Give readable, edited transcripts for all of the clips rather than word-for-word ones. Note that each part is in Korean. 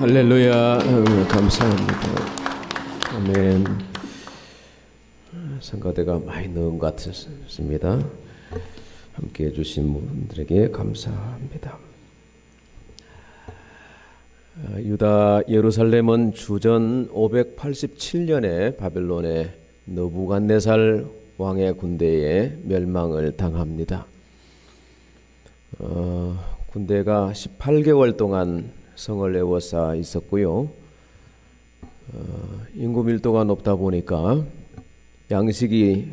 할렐루야. 감사합니다. 아멘. 성가대가 많이 넣은 것 같습니다. 함께 해주신 분들에게 감사합니다. 유다 예루살렘은 주전 587년에 바벨론의 느부갓네살 왕의 군대에 멸망을 당합니다. 군대가 18개월 동안 성을 에워싸 있었고요. 인구 밀도가 높다 보니까 양식이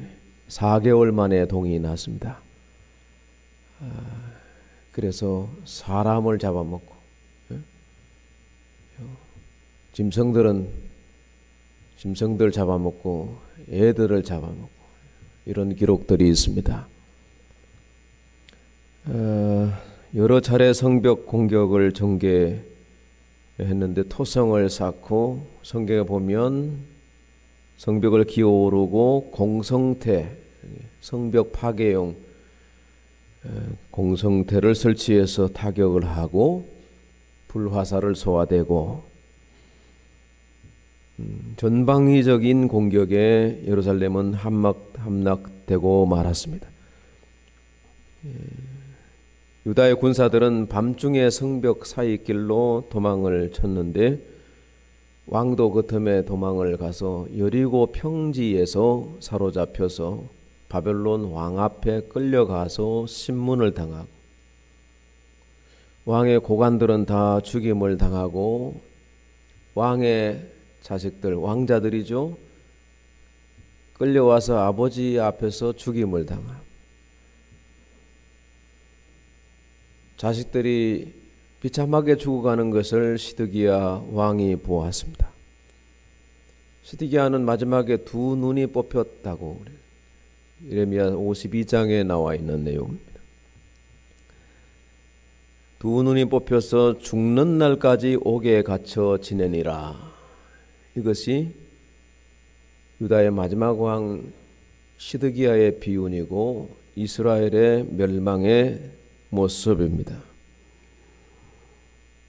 4개월 만에 동이 났습니다. 그래서 사람을 잡아먹고 짐승들 잡아먹고 애들을 잡아먹고 이런 기록들이 있습니다. 여러 차례 성벽 공격을 전개했는데 토성을 쌓고 성경에 보면 성벽을 기어오르고 공성태, 성벽 파괴용 공성태를 설치해서 타격을 하고 불화살을 쏘아대고 전방위적인 공격에 예루살렘은 함락되고 말았습니다. 유다의 군사들은 밤중에 성벽 사이길로 도망을 쳤는데 왕도 그 틈에 도망을 가서 여리고 평지에서 사로잡혀서 바벨론 왕 앞에 끌려가서 신문을 당하고 왕의 고관들은 다 죽임을 당하고 왕의 자식들, 왕자들이죠. 끌려와서 아버지 앞에서 죽임을 당하고 자식들이 비참하게 죽어가는 것을 시드기야 왕이 보았습니다. 시드기야는 마지막에 두 눈이 뽑혔다고 그래요. 예레미야 52장에 나와 있는 내용입니다. 두 눈이 뽑혀서 죽는 날까지 옥에 갇혀 지내니라. 이것이 유다의 마지막 왕 시드기야의 비운이고 이스라엘의 멸망의 모습입니다.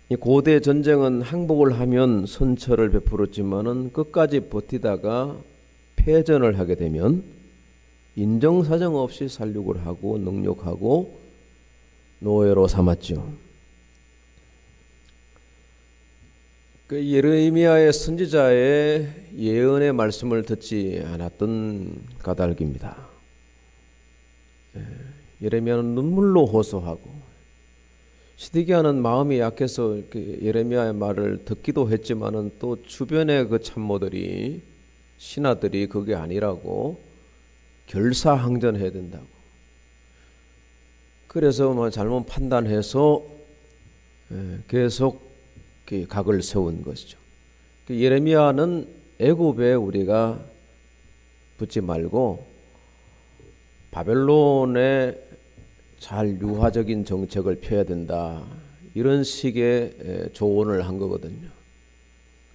이 고대 전쟁은 항복을 하면 선처를 베풀었지만은 끝까지 버티다가 패전을 하게 되면 인정사정 없이 살육을 하고 능욕하고 노예로 삼았죠. 그 예레미야의 선지자의 예언의 말씀을 듣지 않았던 까닭입니다. 예레미야는 눈물로 호소하고 시드기야는 마음이 약해서 예레미야의 말을 듣기도 했지만은 또 주변의 그 참모들이 신하들이 그게 아니라고 결사항전해야 된다고. 그래서 잘못 판단해서 계속 각을 세운 것이죠. 예레미야는 애굽에 우리가 붙지 말고 바벨론에 잘 유화적인 정책을 펴야 된다. 이런 식의 조언을 한 거거든요.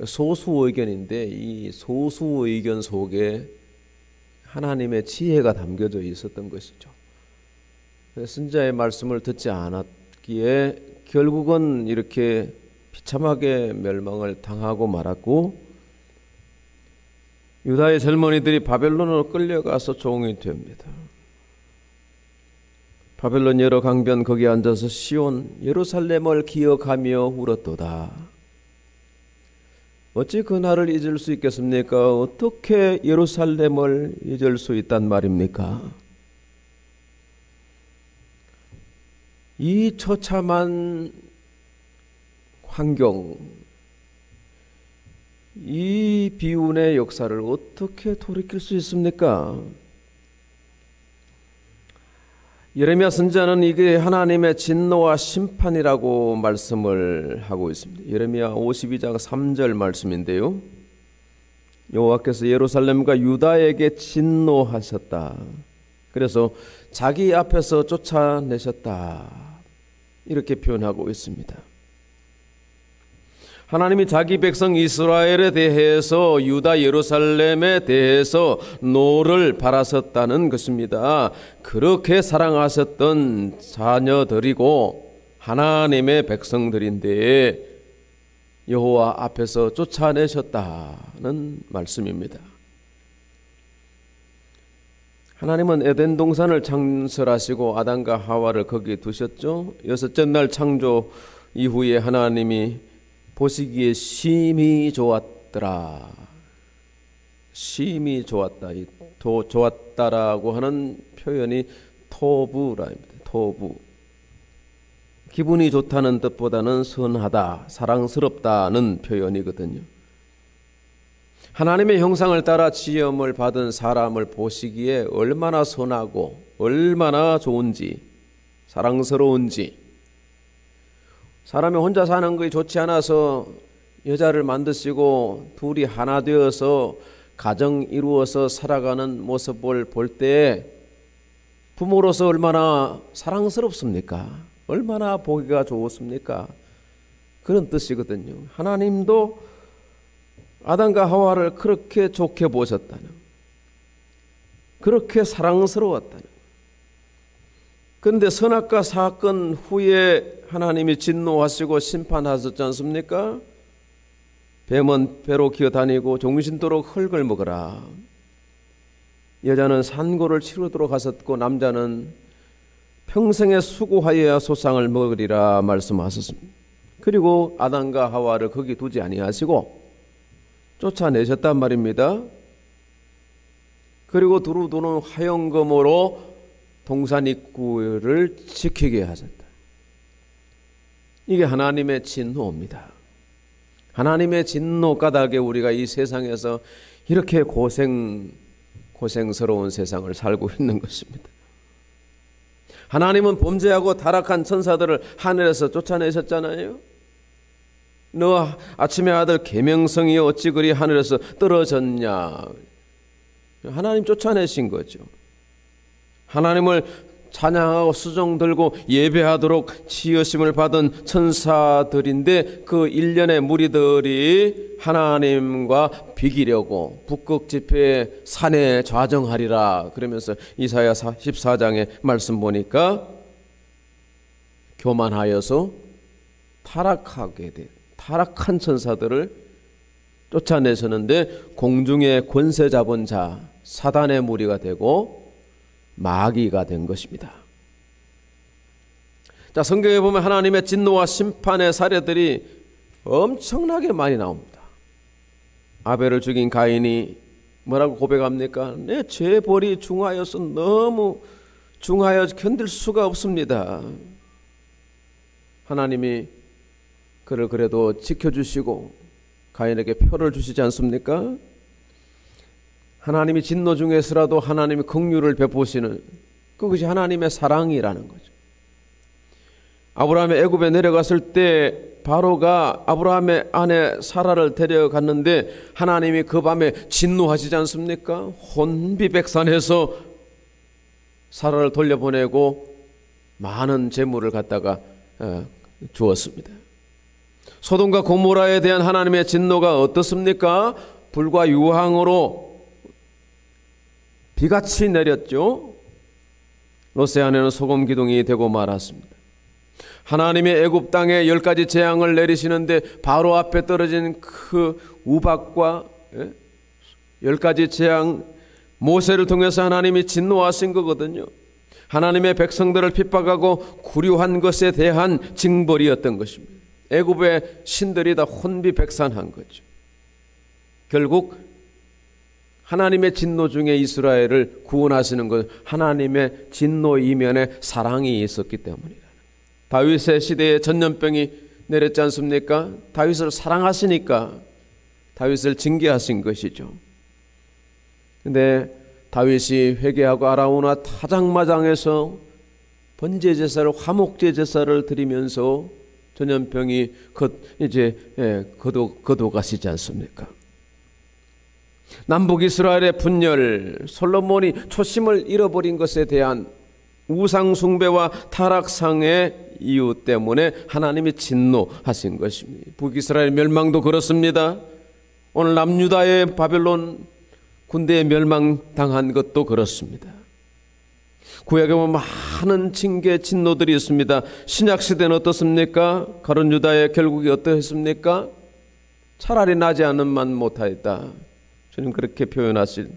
소수 의견인데 이 소수 의견 속에 하나님의 지혜가 담겨져 있었던 것이죠. 선지자의 말씀을 듣지 않았기에 결국은 이렇게 비참하게 멸망을 당하고 말았고 유다의 젊은이들이 바벨론으로 끌려가서 종이 됩니다. 바벨론 여러 강변 거기 앉아서 시온 예루살렘을 기억하며 울었도다. 어찌 그 날을 잊을 수 있겠습니까? 어떻게 예루살렘을 잊을 수 있단 말입니까? 이 처참한 환경, 이 비운의 역사를 어떻게 돌이킬 수 있습니까? 예레미야 선지자는 이게 하나님의 진노와 심판이라고 말씀을 하고 있습니다. 예레미야 52장 3절 말씀인데요. 여호와께서 예루살렘과 유다에게 진노하셨다. 그래서 자기 앞에서 쫓아내셨다. 이렇게 표현하고 있습니다. 하나님이 자기 백성 이스라엘에 대해서 유다 예루살렘에 대해서 노를 바라셨다는 것입니다. 그렇게 사랑하셨던 자녀들이고 하나님의 백성들인데 여호와 앞에서 쫓아내셨다는 말씀입니다. 하나님은 에덴 동산을 창설하시고 아담과 하와를 거기에 두셨죠. 여섯째 날 창조 이후에 하나님이 보시기에 심히 좋았더라. 심히 좋았다. 이 좋았다라고 하는 표현이 토부라입니다. 토부. 기분이 좋다는 뜻보다는 선하다, 사랑스럽다는 표현이거든요. 하나님의 형상을 따라 지음을 받은 사람을 보시기에 얼마나 선하고 얼마나 좋은지, 사랑스러운지. 사람이 혼자 사는 것이 좋지 않아서 여자를 만드시고 둘이 하나 되어서 가정 이루어서 살아가는 모습을 볼 때 부모로서 얼마나 사랑스럽습니까? 얼마나 보기가 좋습니까? 그런 뜻이거든요. 하나님도 아담과 하와를 그렇게 좋게 보셨다는, 그렇게 사랑스러웠다는. 그런데 선악과 사건 후에 하나님이 진노하시고 심판하셨지 않습니까? 뱀은 배로 기어다니고 종신토록 흙을 먹으라. 여자는 산고를 치르도록 하셨고 남자는 평생에 수고하여야 소상을 먹으리라 말씀하셨습니다. 그리고 아담과 하와를 거기 두지 아니하시고 쫓아내셨단 말입니다. 그리고 두루두루 화영검으로 동산 입구를 지키게 하셨다. 이게 하나님의 진노입니다. 하나님의 진노 까닭에 우리가 이 세상에서 이렇게 고생스러운 세상을 살고 있는 것입니다. 하나님은 범죄하고 타락한 천사들을 하늘에서 쫓아내셨잖아요. 너 아침의 아들 계명성이 어찌 그리 하늘에서 떨어졌냐. 하나님 쫓아내신 거죠. 하나님을 찬양하고 수종 들고 예배하도록 지으심을 받은 천사들인데 그 일련의 무리들이 하나님과 비기려고 북극 지폐에 산에 좌정하리라 그러면서 이사야 14장의 말씀 보니까 교만하여서 타락한 천사들을 쫓아내셨는데 공중의 권세 잡은 자 사단의 무리가 되고 마귀가 된 것입니다. 자, 성경에 보면 하나님의 진노와 심판의 사례들이 엄청나게 많이 나옵니다. 아벨을 죽인 가인이 뭐라고 고백합니까? 내 죄벌이 중하여서 너무 중하여 견딜 수가 없습니다. 하나님이 그를 그래도 지켜주시고 가인에게 표를 주시지 않습니까? 하나님이 진노 중에서라도 하나님이 긍휼을 베푸시는 그것이 하나님의 사랑이라는 거죠. 아브라함이 애굽에 내려갔을 때 바로가 아브라함의 아내 사라를 데려갔는데 하나님이 그 밤에 진노하시지 않습니까? 혼비백산해서 사라를 돌려보내고 많은 재물을 갖다가 주었습니다. 소돔과 고모라에 대한 하나님의 진노가 어떻습니까? 불과 유황으로 비같이 내렸죠. 롯의 아내는 소금 기둥이 되고 말았습니다. 하나님의 애굽 땅에 10가지 재앙을 내리시는데 바로 앞에 떨어진 그 우박과 10가지 재앙 모세를 통해서 하나님이 진노하신 거거든요. 하나님의 백성들을 핍박하고 구류한 것에 대한 징벌이었던 것입니다. 애굽의 신들이 다 혼비백산한 거죠. 결국 하나님의 진노 중에 이스라엘을 구원하시는 것, 하나님의 진노 이면에 사랑이 있었기 때문이다. 다윗의 시대에 전염병이 내렸지 않습니까? 다윗을 사랑하시니까 다윗을 징계하신 것이죠. 근데 다윗이 회개하고 아라우나 타작마당에서 번제 제사를 화목제 제사를 드리면서 전염병이 거둬가시지 않습니까? 남북 이스라엘의 분열, 솔로몬이 초심을 잃어버린 것에 대한 우상 숭배와 타락상의 이유 때문에 하나님이 진노하신 것입니다. 북이스라엘 멸망도 그렇습니다. 오늘 남유다의 바벨론 군대에 멸망당한 것도 그렇습니다. 구약에 보면 많은 징계 진노들이 있습니다. 신약시대는 어떻습니까? 가룟 유다의 결국이 어떠했습니까? 차라리 나지 않음만 못하였다. 주님 그렇게 표현하실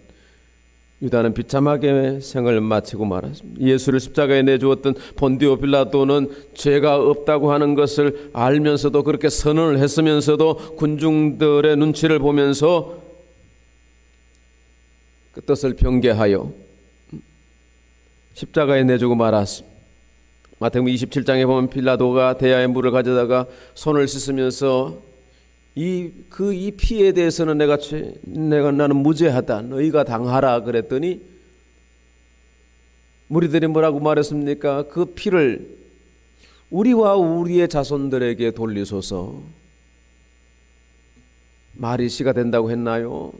유다는 비참하게 생을 마치고 말았습니다. 예수를 십자가에 내주었던 본디오 빌라도는 죄가 없다고 하는 것을 알면서도 그렇게 선언을 했으면서도 군중들의 눈치를 보면서 그 뜻을 변개하여 십자가에 내주고 말았습니다. 마태복음 27장에 보면 빌라도가 대야에 물을 가져다가 손을 씻으면서 이 피에 대해서는 나는 무죄하다. 너희가 당하라 그랬더니 무리들이 뭐라고 말했습니까? 그 피를 우리와 우리의 자손들에게 돌리소서. 말이 시가 된다고 했나요?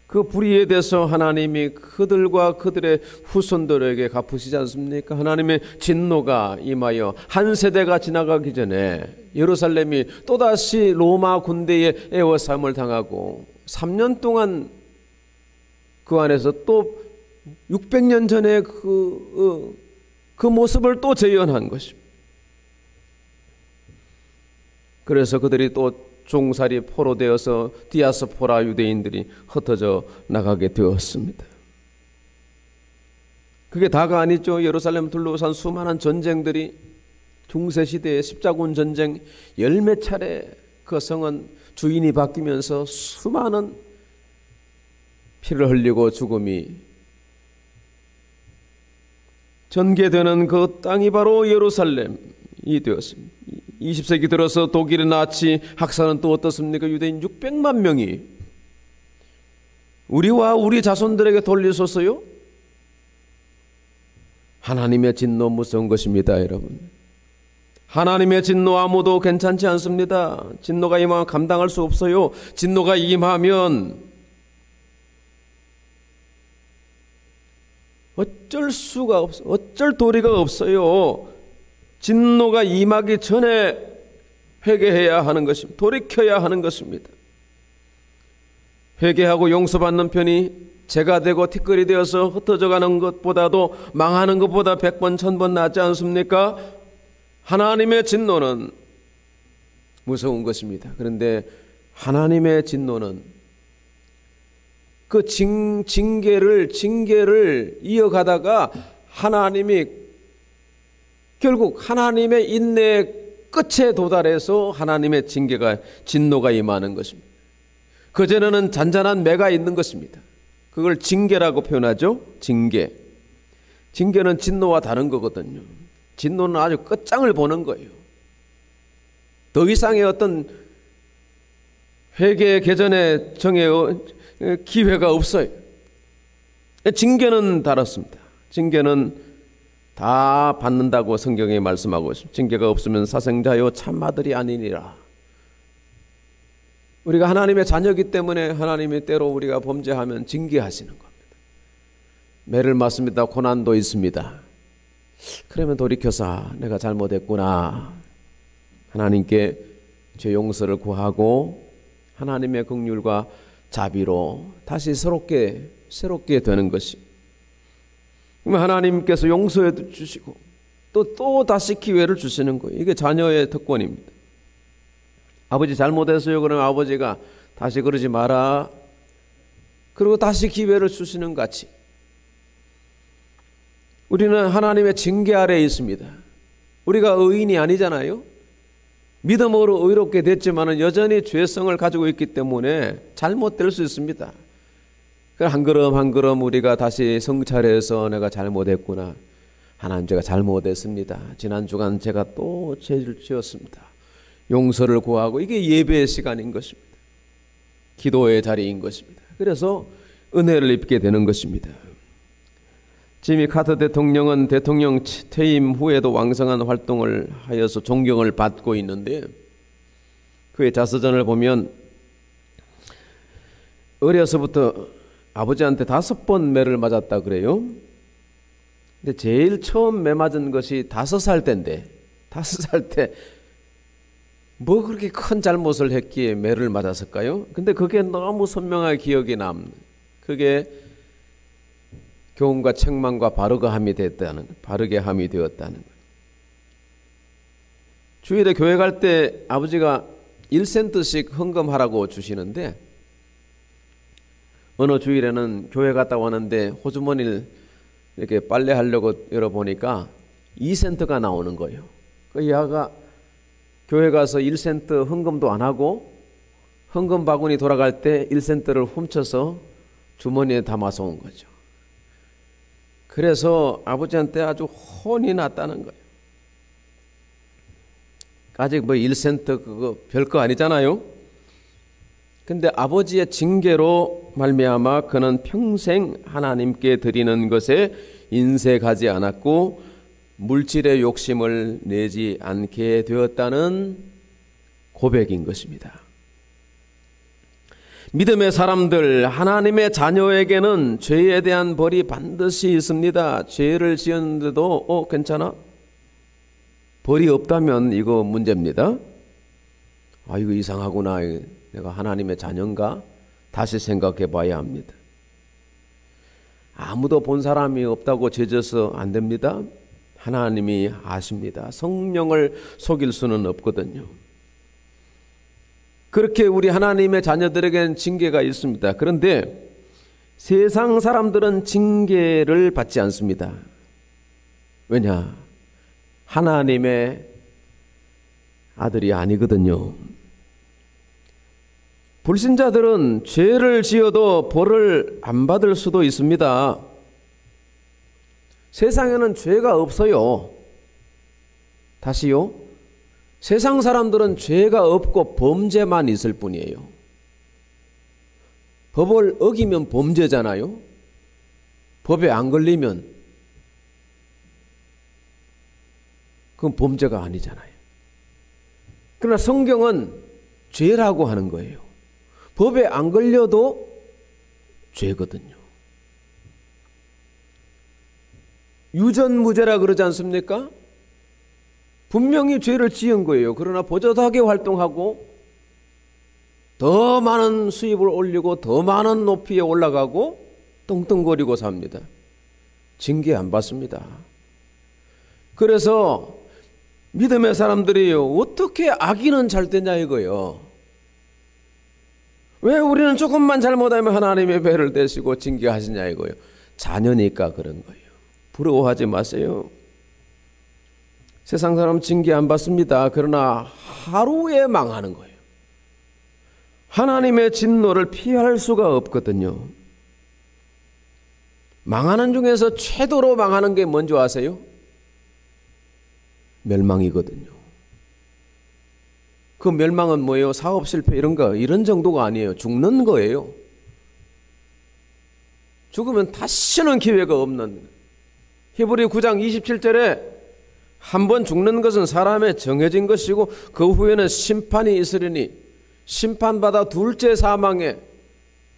그 불의에 대해서 하나님이 그들과 그들의 후손들에게 갚으시지 않습니까? 하나님의 진노가 임하여 한 세대가 지나가기 전에 예루살렘이 또다시 로마 군대의 애워싸움을 당하고 3년 동안 그 안에서 또 600년 전에 그 모습을 또 재현한 것입니다. 그래서 그들이 또 종살이 포로되어서 디아스포라 유대인들이 흩어져 나가게 되었습니다. 그게 다가 아니죠. 예루살렘 둘러싼 수많은 전쟁들이 중세시대의 십자군 전쟁 열몇 차례 그 성은 주인이 바뀌면서 수많은 피를 흘리고 죽음이 전개되는 그 땅이 바로 예루살렘이 되었습니다. 20세기 들어서 독일의 나치 학살은 또 어떻습니까? 유대인 600만 명이 우리와 우리 자손들에게 돌리소서요? 하나님의 진노 무서운 것입니다, 여러분. 하나님의 진노 아무도 괜찮지 않습니다. 진노가 임하면 감당할 수 없어요. 진노가 임하면 어쩔 도리가 없어요. 진노가 임하기 전에 회개해야 하는 것입니다. 돌이켜야 하는 것입니다. 회개하고 용서받는 편이 죄가 되고 티끌이 되어서 흩어져 가는 것보다도 망하는 것보다 100번 1000번 낫지 않습니까? 하나님의 진노는 무서운 것입니다. 그런데 하나님의 진노는 그 징계를 이어가다가 하나님이 결국 하나님의 인내의 끝에 도달해서 하나님의 진노가 임하는 것입니다. 그전에는 잔잔한 매가 있는 것입니다. 그걸 징계라고 표현하죠. 징계는 진노와 다른 거거든요. 진노는 아주 끝장을 보는 거예요. 더 이상의 어떤 회개 개전의 기회가 없어요. 징계는 다릅니다. 징계는 다 받는다고 성경에 말씀하고 있습니다. 징계가 없으면 사생자요 참아들이 아니니라. 우리가 하나님의 자녀이기 때문에 하나님이 때로 우리가 범죄하면 징계하시는 겁니다. 매를 맞습니다. 고난도 있습니다. 그러면 돌이켜서 내가 잘못했구나. 하나님께 죄 용서를 구하고 하나님의 긍휼과 자비로 다시 새롭게 되는 것이. 하나님께서 용서해 주시고 또 다시 기회를 주시는 거예요. 이게 자녀의 특권입니다. 아버지 잘못했어요. 그러면 아버지가 다시 그러지 마라. 그리고 다시 기회를 주시는 같이 우리는 하나님의 징계 아래에 있습니다. 우리가 의인이 아니잖아요. 믿음으로 의롭게 됐지만 여전히 죄성을 가지고 있기 때문에 잘못될 수 있습니다. 한 걸음 한 걸음 우리가 다시 성찰해서 내가 잘못했구나. 하나님 제가 잘못했습니다. 지난 주간 제가 또 죄를 지었습니다. 용서를 구하고 이게 예배의 시간인 것입니다. 기도의 자리인 것입니다. 그래서 은혜를 입게 되는 것입니다. 지미 카터 대통령은 대통령 퇴임 후에도 왕성한 활동을 하여서 존경을 받고 있는데 그의 자서전을 보면 어려서부터 아버지한테 5번 매를 맞았다 그래요. 근데 제일 처음 매 맞은 것이 5살 때인데 5살 때 뭐 그렇게 큰 잘못을 했기에 매를 맞았을까요? 근데 그게 너무 선명하게 기억에 남는 그게 교훈과 책망과 바르게 함이 되었다는 거예요. 주일에 교회 갈 때 아버지가 1센트씩 헌금하라고 주시는데 어느 주일에는 교회 갔다 왔는데 호주머니를 이렇게 빨래하려고 열어보니까 2센트가 나오는 거예요. 그 여자가 교회 가서 1센트 헌금도 안 하고 헌금 바구니 돌아갈 때 1센트를 훔쳐서 주머니에 담아서 온 거죠. 그래서 아버지한테 아주 혼이 났다는 거예요. 아직 뭐 1센트 그거 별거 아니잖아요. 근데 아버지의 징계로 말미암아 그는 평생 하나님께 드리는 것에 인색하지 않았고 물질의 욕심을 내지 않게 되었다는 고백인 것입니다. 믿음의 사람들, 하나님의 자녀에게는 죄에 대한 벌이 반드시 있습니다. 죄를 지었는데도 괜찮아? 벌이 없다면 이거 문제입니다. 이거 이상하구나. 내가 하나님의 자녀인가? 다시 생각해 봐야 합니다. 아무도 본 사람이 없다고 죄져서 안 됩니다. 하나님이 아십니다. 성령을 속일 수는 없거든요. 그렇게 우리 하나님의 자녀들에게는 징계가 있습니다. 그런데 세상 사람들은 징계를 받지 않습니다. 왜냐? 하나님의 아들이 아니거든요. 불신자들은 죄를 지어도 벌을 안 받을 수도 있습니다. 세상에는 죄가 없어요. 다시요. 세상 사람들은 죄가 없고 범죄만 있을 뿐이에요. 법을 어기면 범죄잖아요. 법에 안 걸리면 그건 범죄가 아니잖아요. 그러나 성경은 죄라고 하는 거예요. 법에 안 걸려도 죄거든요. 유전무죄라 그러지 않습니까? 분명히 죄를 지은 거예요. 그러나 보젓하게 활동하고 더 많은 수입을 올리고 더 많은 높이에 올라가고 떵떵거리고 삽니다. 징계 안 받습니다. 그래서 믿음의 사람들이 어떻게 악인은 잘 되냐 이거예요. 왜 우리는 조금만 잘못하면 하나님의 배를 대시고 징계하시냐 이거예요. 자녀니까 그런 거예요. 부러워하지 마세요. 세상 사람 징계 안 받습니다. 그러나 하루에 망하는 거예요. 하나님의 진노를 피할 수가 없거든요. 망하는 중에서 최도로 망하는 게 뭔지 아세요? 멸망이거든요. 그 멸망은 뭐예요? 사업 실패 이런 정도가 아니에요. 죽는 거예요. 죽으면 다시는 기회가 없는. 히브리 9장 27절에 한 번 죽는 것은 사람의 정해진 것이고 그 후에는 심판이 있으리니 심판받아 둘째 사망에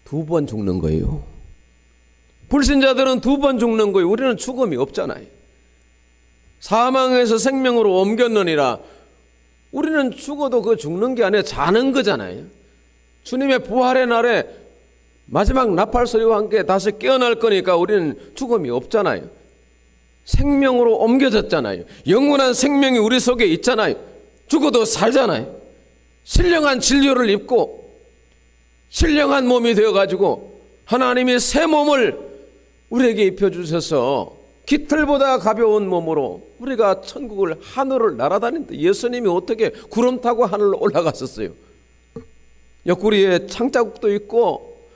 2번 죽는 거예요. 불신자들은 2번 죽는 거예요. 우리는 죽음이 없잖아요. 사망에서 생명으로 옮겼느니라. 우리는 죽어도 그 죽는 게 아니라 자는 거잖아요. 주님의 부활의 날에 마지막 나팔 소리와 함께 다시 깨어날 거니까 우리는 죽음이 없잖아요. 생명으로 옮겨졌잖아요. 영원한 생명이 우리 속에 있잖아요. 죽어도 살잖아요. 신령한 진료를 입고 신령한 몸이 되어가지고 하나님이 새 몸을 우리에게 입혀주셔서 깃털보다 가벼운 몸으로 우리가 천국을 하늘을 날아다닌다. 예수님이 어떻게 구름 타고 하늘로 올라갔었어요. 옆구리에 창자국도 있고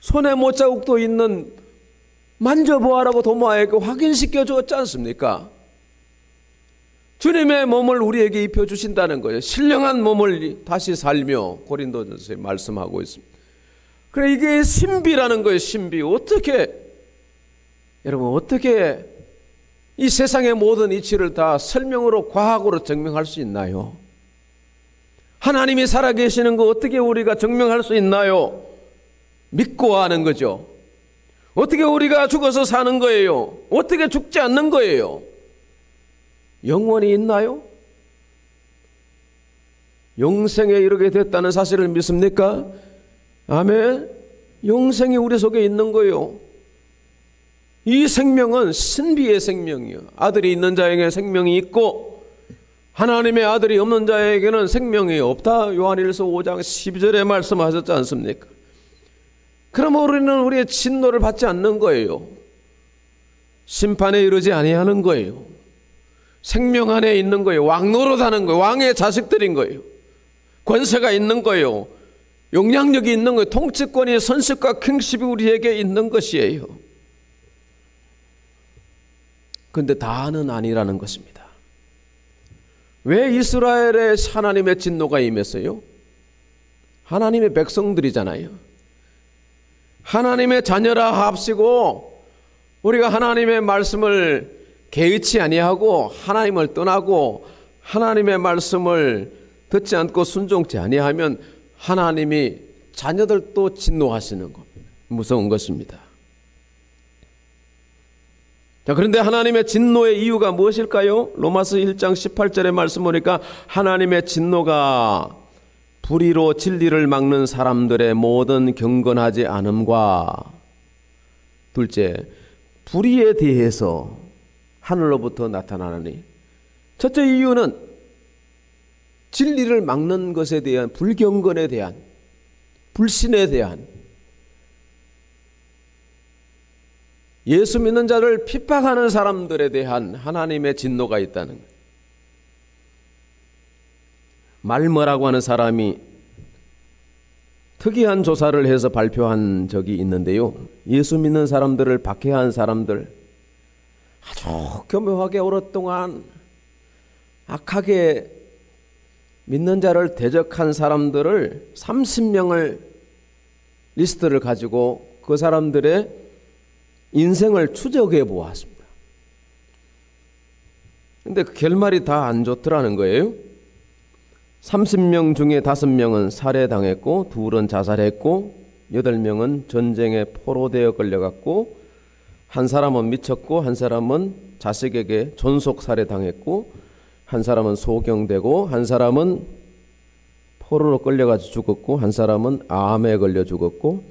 손에 못자국도 있는 만져보아라고 도마에게 확인시켜 주었지 않습니까? 주님의 몸을 우리에게 입혀주신다는 거예요. 신령한 몸을 다시 살며 고린도전서에 말씀하고 있습니다. 그래 이게 신비라는 거예요. 신비. 여러분 어떻게 이 세상의 모든 이치를 다 설명으로 과학으로 증명할 수 있나요? 하나님이 살아계시는 거 어떻게 우리가 증명할 수 있나요? 믿고 하는 거죠. 어떻게 우리가 죽어서 사는 거예요? 어떻게 죽지 않는 거예요? 영원히 있나요? 영생에 이르게 됐다는 사실을 믿습니까? 아멘. 영생이 우리 속에 있는 거예요. 이 생명은 신비의 생명이요. 아들이 있는 자에게 생명이 있고 하나님의 아들이 없는 자에게는 생명이 없다. 요한일서 5장 12절에 말씀하셨지 않습니까? 그럼 우리는 우리의 진노를 받지 않는 거예요. 심판에 이르지 아니하는 거예요. 생명 안에 있는 거예요. 왕노릇하는 거예요. 왕의 자식들인 거예요. 권세가 있는 거예요. 영향력이 있는 거예요. 통치권이, 선식과 킹십이 우리에게 있는 것이에요. 그런데 다는 아니라는 것입니다. 왜 이스라엘에 하나님의 진노가 임했어요? 하나님의 백성들이잖아요. 하나님의 자녀라 합시고 우리가 하나님의 말씀을 개의치 아니하고 하나님을 떠나고 하나님의 말씀을 듣지 않고 순종치 아니하면 하나님이 자녀들도 진노하시는 것, 무서운 것입니다. 자, 그런데 하나님의 진노의 이유가 무엇일까요? 로마서 1장 18절의 말씀 보니까 하나님의 진노가 불의로 진리를 막는 사람들의 모든 경건하지 않음과, 둘째, 불의에 대해서 하늘로부터 나타나느니, 첫째 이유는 진리를 막는 것에 대한 불경건에 대한, 불신에 대한, 예수 믿는 자를 핍박하는 사람들에 대한 하나님의 진노가 있다는 거예요. 말머라고 하는 사람이 특이한 조사를 해서 발표한 적이 있는데요. 예수 믿는 사람들을 박해한 사람들, 아주 교묘하게 오랫동안 악하게 믿는 자를 대적한 사람들을 30명을 리스트를 가지고 그 사람들의 인생을 추적해 보았습니다. 근데 그 결말이 다 안 좋더라는 거예요. 30명 중에 5명은 살해당했고, 2은 자살했고, 8명은 전쟁에 포로되어 끌려갔고, 한 사람은 미쳤고, 한 사람은 자식에게 존속 살해당했고, 한 사람은 소경되고, 한 사람은 포로로 끌려가서 죽었고, 한 사람은 암에 걸려 죽었고,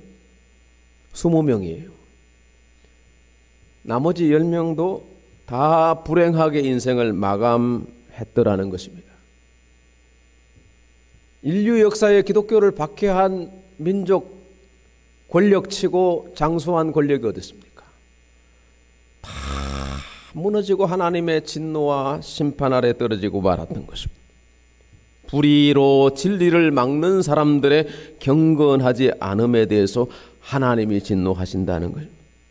20명이에요. 나머지 10명도 다 불행하게 인생을 마감했더라는 것입니다. 인류 역사에 기독교를 박해한 민족 권력치고 장수한 권력이 어디 있습니까? 다 무너지고 하나님의 진노와 심판 아래 떨어지고 말았던 것입니다. 불의로 진리를 막는 사람들의 경건하지 않음에 대해서 하나님이 진노하신다는 거예요.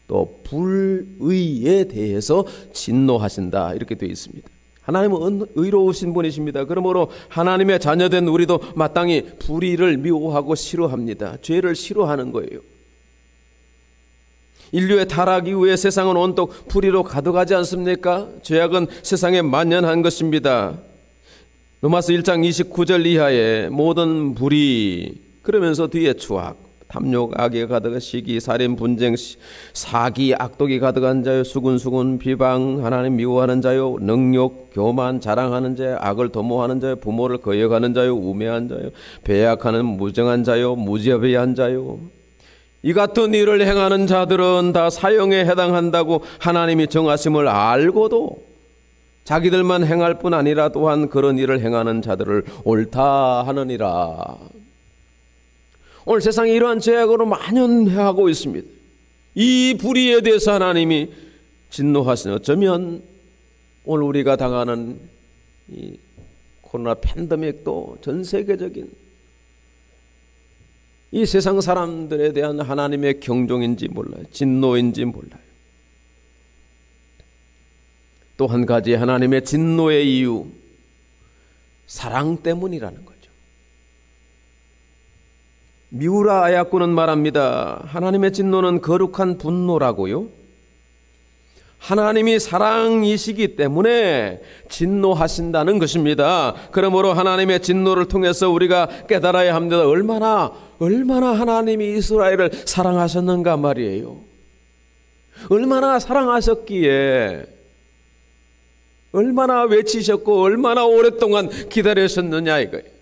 또 불의에 대해서 진노하신다, 이렇게 되어 있습니다. 하나님은 의로우신 분이십니다. 그러므로 하나님의 자녀된 우리도 마땅히 불의를 미워하고 싫어합니다. 죄를 싫어하는 거예요. 인류의 타락 이후에 세상은 온통 불의로 가득하지 않습니까? 죄악은 세상에 만연한 것입니다. 로마서 1장 29절 이하에 모든 불의, 그러면서 뒤에 추악, 탐욕, 악에 가득한 시기, 살인, 분쟁, 사기, 악독이 가득한 자요, 수군수군, 비방, 하나님 미워하는 자요, 능욕, 교만, 자랑하는 자요, 악을 도모하는 자요, 부모를 거역하는 자요, 우매한 자요, 배약하는 무정한 자요, 무자비한 자요. 이 같은 일을 행하는 자들은 다 사형에 해당한다고 하나님이 정하심을 알고도 자기들만 행할 뿐 아니라 또한 그런 일을 행하는 자들을 옳다 하느니라. 오늘 세상이 이러한 죄악으로 만연하고 있습니다. 이 불의에 대해서 하나님이 진노하시는, 어쩌면 오늘 우리가 당하는 이 코로나 팬데믹도 전 세계적인 이 세상 사람들에 대한 하나님의 경종인지 몰라요. 진노인지 몰라요. 또 한 가지 하나님의 진노의 이유, 사랑 때문이라는 거죠. 미우라 아야쿠는 말합니다. 하나님의 진노는 거룩한 분노라고요. 하나님이 사랑이시기 때문에 진노하신다는 것입니다. 그러므로 하나님의 진노를 통해서 우리가 깨달아야 합니다. 얼마나 하나님이 이스라엘을 사랑하셨는가 말이에요. 얼마나 사랑하셨기에, 얼마나 외치셨고 얼마나 오랫동안 기다리셨느냐 이거예요.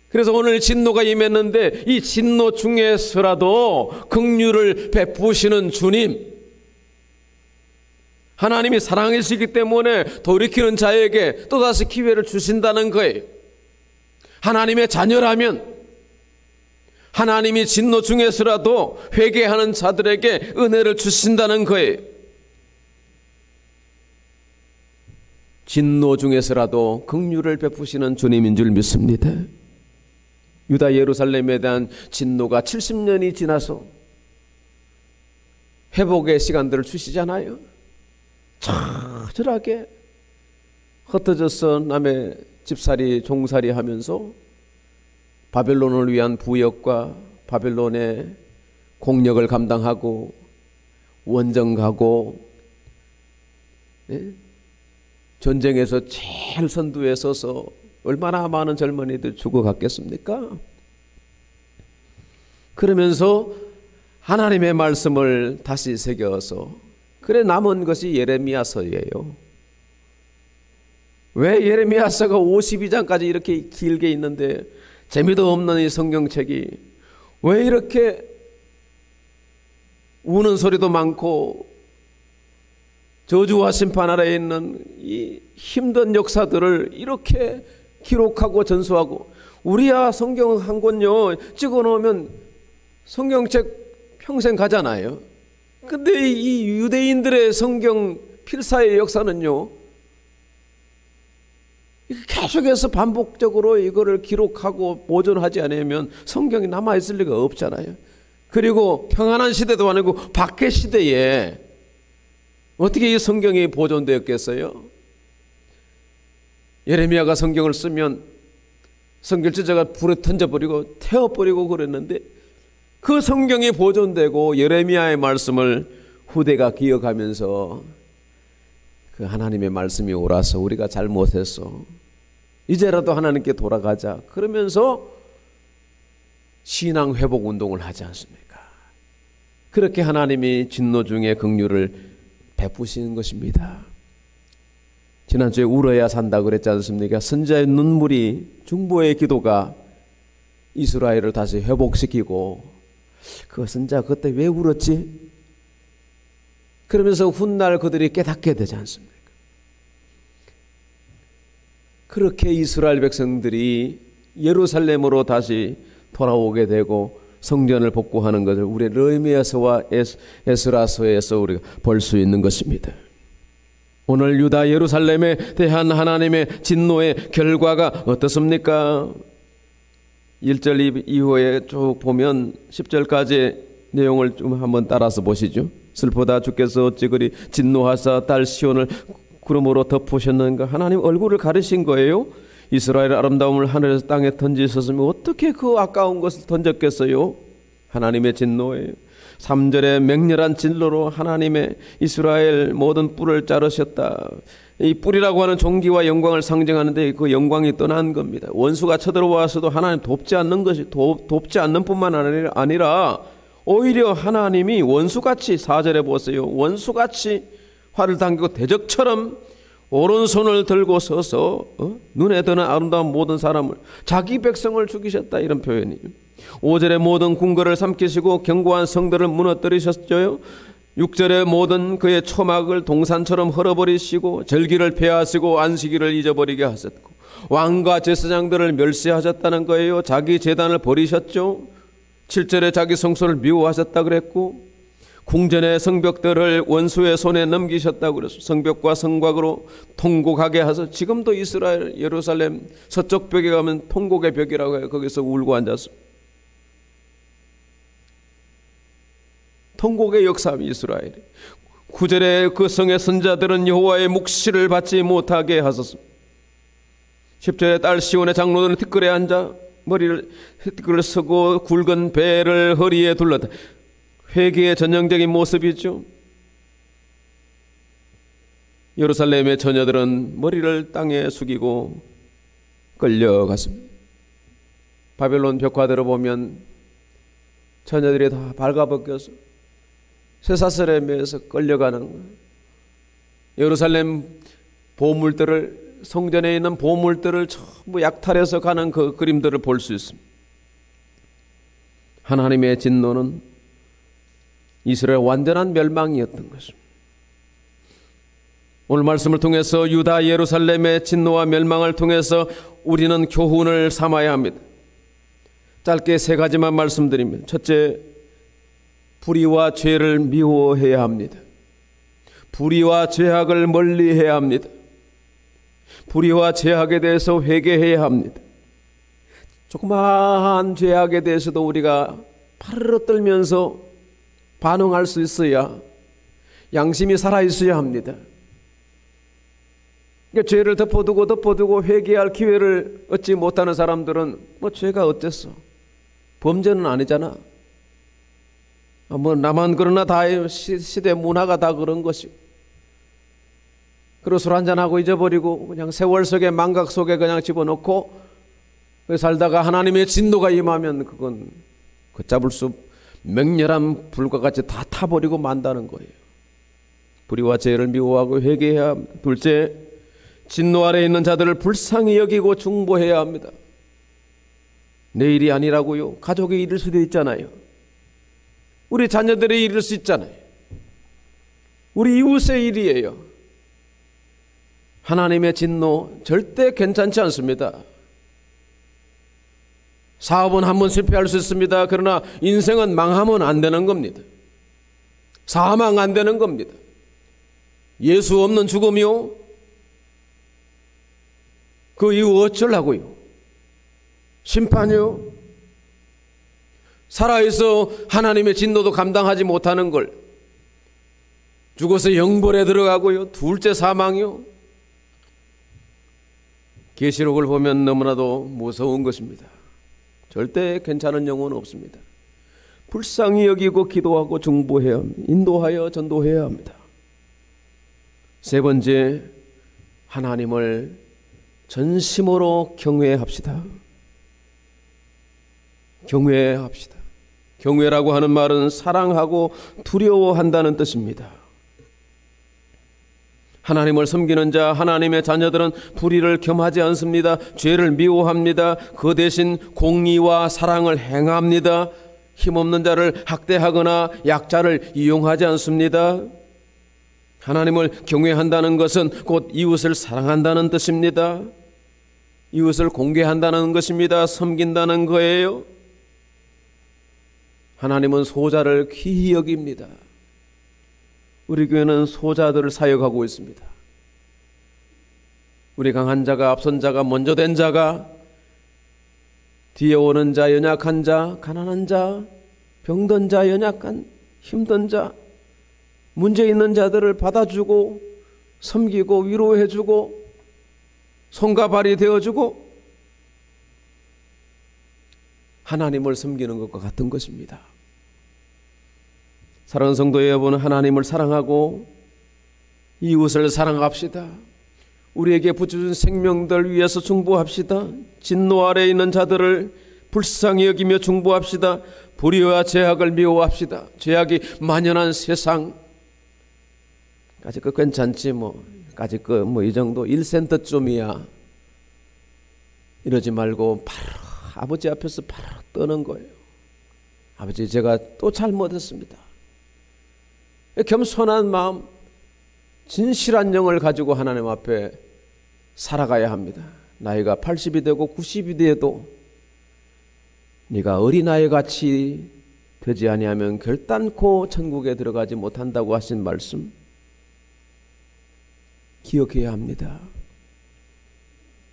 그래서 오늘 진노가 임했는데 이 진노 중에서라도 긍휼을 베푸시는 주님, 하나님이 사랑이시기 때문에 돌이키는 자에게 또다시 기회를 주신다는 거예요. 하나님의 자녀라면 하나님이 진노 중에서라도 회개하는 자들에게 은혜를 주신다는 거예요. 진노 중에서라도 긍휼을 베푸시는 주님인 줄 믿습니다. 유다 예루살렘에 대한 진노가 70년이 지나서 회복의 시간들을 주시잖아요. 처절하게 흩어져서 남의 집살이 종살이 하면서 바벨론을 위한 부역과 바벨론의 공력을 감당하고 원정 가고, 전쟁에서 제일 선두에 서서 얼마나 많은 젊은이들 죽어갔겠습니까? 그러면서 하나님의 말씀을 다시 새겨서 그래 남은 것이 예레미야서예요. 왜 예레미야서가 52장까지 이렇게 길게 있는데 재미도 없는 이 성경책이 왜 이렇게 우는 소리도 많고 저주와 심판 아래에 있는 이 힘든 역사들을 이렇게 기록하고 전수하고, 우리야 성경 한 권요 찍어놓으면 성경책 평생 가잖아요. 근데 이 유대인들의 성경 필사의 역사는요, 계속해서 반복적으로 이거를 기록하고 보존하지 않으면 성경이 남아있을 리가 없잖아요. 그리고 평안한 시대도 아니고 박해 시대에 어떻게 이 성경이 보존되었겠어요? 예레미야가 성경을 쓰면 성경 저자가 불에 던져버리고 태워버리고 그랬는데, 그 성경이 보존되고 예레미야의 말씀을 후대가 기억하면서 그 하나님의 말씀이 옳아서 우리가 잘못했어, 이제라도 하나님께 돌아가자, 그러면서 신앙 회복 운동을 하지 않습니까? 그렇게 하나님이 진노 중에 긍휼을 베푸시는 것입니다. 지난주에 울어야 산다 그랬지 않습니까? 선지자의 눈물이, 중보의 기도가 이스라엘을 다시 회복시키고, 그 선지자 그때 왜 울었지? 그러면서 훗날 그들이 깨닫게 되지 않습니까? 그렇게 이스라엘 백성들이 예루살렘으로 다시 돌아오게 되고 성전을 복구하는 것을 우리 느헤미야서와 에스라서에서 우리가 볼 수 있는 것입니다. 오늘 유다 예루살렘에 대한 하나님의 진노의 결과가 어떻습니까? 1절 이후에 쭉 보면 10절까지 내용을 좀 한번 따라서 보시죠. 슬프다 주께서 어찌 그리 진노하사 딸 시온을 구름으로 덮으셨는가? 하나님 얼굴을 가리신 거예요. 이스라엘의 아름다움을 하늘에서 땅에 던지셨으면 어떻게 그 아까운 것을 던졌겠어요? 하나님의 진노예요. 3절에 맹렬한 진노로 하나님의 이스라엘 모든 뿔을 자르셨다. 이 뿔이라고 하는 존귀와 영광을 상징하는데 그 영광이 떠난 겁니다. 원수가 쳐들어와서도 하나님 돕지 않는 것이 돕지 않는 뿐만 아니라 오히려 하나님이 원수같이, 4절에 보세요, 원수같이 활을 당기고 대적처럼 오른손을 들고 서서 눈에 드는 아름다운 모든 사람을, 자기 백성을 죽이셨다, 이런 표현이에요. 5절에 모든 궁궐을 삼키시고 견고한 성들을 무너뜨리셨죠. 6절에 모든 그의 초막을 동산처럼 헐어버리시고 절기를 폐하시고 안식일을 잊어버리게 하셨고 왕과 제사장들을 멸시하셨다는 거예요. 자기 제단을 버리셨죠. 7절에 자기 성소를 미워하셨다 그랬고, 궁전의 성벽들을 원수의 손에 넘기셨다고 그랬어요. 성벽과 성곽으로 통곡하게 하셔서 지금도 이스라엘 예루살렘 서쪽 벽에 가면 통곡의 벽이라고 해요. 거기서 울고 앉았습니다. 통곡의 역사입니다. 이스라엘이. 9절에 그 성의 선자들은 여호와의 묵시를 받지 못하게 하셨습니다. 10절에 딸 시온의 장로들은 티끌에 앉아 머리를 티끌을 쓰고 굵은 배를 허리에 둘렀다. 회개의 전형적인 모습이죠. 예루살렘의 처녀들은 머리를 땅에 숙이고 끌려갔습니다. 바벨론 벽화들을 보면 처녀들이 다 발가벗겨서 쇠사슬에 매서 끌려가는 거예요. 예루살렘 보물들을, 성전에 있는 보물들을 전부 약탈해서 가는 그 그림들을 볼 수 있습니다. 하나님의 진노는 이스라엘 완전한 멸망이었던 것입니다. 오늘 말씀을 통해서 유다 예루살렘의 진노와 멸망을 통해서 우리는 교훈을 삼아야 합니다. 짧게 세 가지만 말씀드립니다. 첫째, 불의와 죄를 미워해야 합니다. 불의와 죄악을 멀리해야 합니다. 불의와 죄악에 대해서 회개해야 합니다. 조그마한 죄악에 대해서도 우리가 파르르 떨면서 반응할 수 있어야, 양심이 살아있어야 합니다. 그러니까 죄를 덮어두고 회개할 기회를 얻지 못하는 사람들은 뭐 죄가 어땠어? 범죄는 아니잖아. 뭐 나만 그러나 다 시대 문화가 다 그런 것이고, 그리고 술 한잔하고 잊어버리고 그냥 세월 속에 망각 속에 그냥 집어넣고 살다가 하나님의 진노가 임하면 그건 걷잡을 수 맹렬한 불과 같이 다 타버리고 만다는 거예요. 불의와 죄를 미워하고 회개해야 합니다. 둘째, 진노 아래 있는 자들을 불쌍히 여기고 중보해야 합니다. 내 일이 아니라고요. 가족의 일일 수도 있잖아요. 우리 자녀들의 일일 수 있잖아요. 우리 이웃의 일이에요. 하나님의 진노 절대 괜찮지 않습니다. 사업은 한번 실패할 수 있습니다. 그러나 인생은 망하면 안 되는 겁니다. 사망 안 되는 겁니다. 예수 없는 죽음이요, 그 이후 어쩌려고요? 심판이요? 살아있어 하나님의 진노도 감당하지 못하는 걸 죽어서 영벌에 들어가고요. 둘째, 사망이요. 계시록을 보면 너무나도 무서운 것입니다. 절대 괜찮은 영혼은 없습니다. 불쌍히 여기고 기도하고 중보해야 합니다. 인도하여 전도해야 합니다. 세 번째, 하나님을 전심으로 경외합시다. 경외합시다. 경외라고 하는 말은 사랑하고 두려워한다는 뜻입니다. 하나님을 섬기는 자, 하나님의 자녀들은 불의를 겸하지 않습니다. 죄를 미워합니다. 그 대신 공의와 사랑을 행합니다. 힘없는 자를 학대하거나 약자를 이용하지 않습니다. 하나님을 경외한다는 것은 곧 이웃을 사랑한다는 뜻입니다. 이웃을 공개한다는 것입니다. 섬긴다는 거예요. 하나님은 소자를 귀히 여깁니다. 우리 교회는 소자들을 사역하고 있습니다. 우리 강한 자가, 앞선 자가, 먼저 된 자가, 뒤에 오는 자, 연약한 자, 가난한 자, 병든 자, 연약한, 힘든 자, 문제 있는 자들을 받아주고 섬기고 위로해주고 손과 발이 되어주고 하나님을 섬기는 것과 같은 것입니다. 사랑하는 성도 여러분, 하나님을 사랑하고 이웃을 사랑합시다. 우리에게 붙여준 생명들 위해서 중보합시다. 진노 아래에 있는 자들을 불쌍히 여기며 중보합시다. 불의와 죄악을 미워합시다. 죄악이 만연한 세상, 까짓 거 괜찮지 까짓 거 이 정도 1센트쯤이야 이러지 말고 바로 아버지 앞에서 바로 떠는 거예요. 아버지, 제가 또 잘못했습니다. 겸손한 마음, 진실한 영을 가지고 하나님 앞에 살아가야 합니다. 나이가 80이 되고 90이 돼도 네가 어린아이 같이 되지 아니하면 결단코 천국에 들어가지 못한다고 하신 말씀 기억해야 합니다.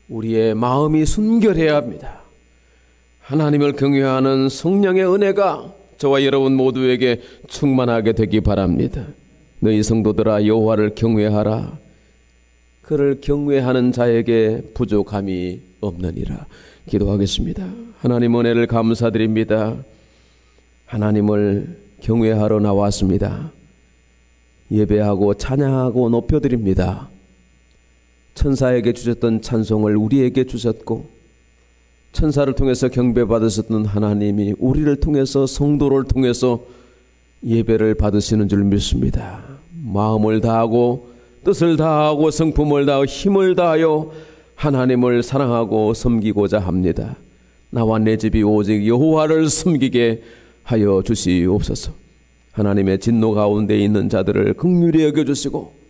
우리의 마음이 순결해야 합니다. 하나님을 경외하는 성령의 은혜가 저와 여러분 모두에게 충만하게 되기 바랍니다. 너희 성도들아, 여호와를 경외하라. 그를 경외하는 자에게 부족함이 없느니라. 기도하겠습니다. 하나님 은혜를 감사드립니다. 하나님을 경외하러 나왔습니다. 예배하고 찬양하고 높여드립니다. 천사에게 주셨던 찬송을 우리에게 주셨고, 천사를 통해서 경배받으셨던 하나님이 우리를 통해서, 성도를 통해서 예배를 받으시는 줄 믿습니다. 마음을 다하고 뜻을 다하고 성품을 다하고 힘을 다하여 하나님을 사랑하고 섬기고자 합니다. 나와 내 집이 오직 여호와를 섬기게 하여 주시옵소서. 하나님의 진노 가운데 있는 자들을 긍휼히 여겨주시고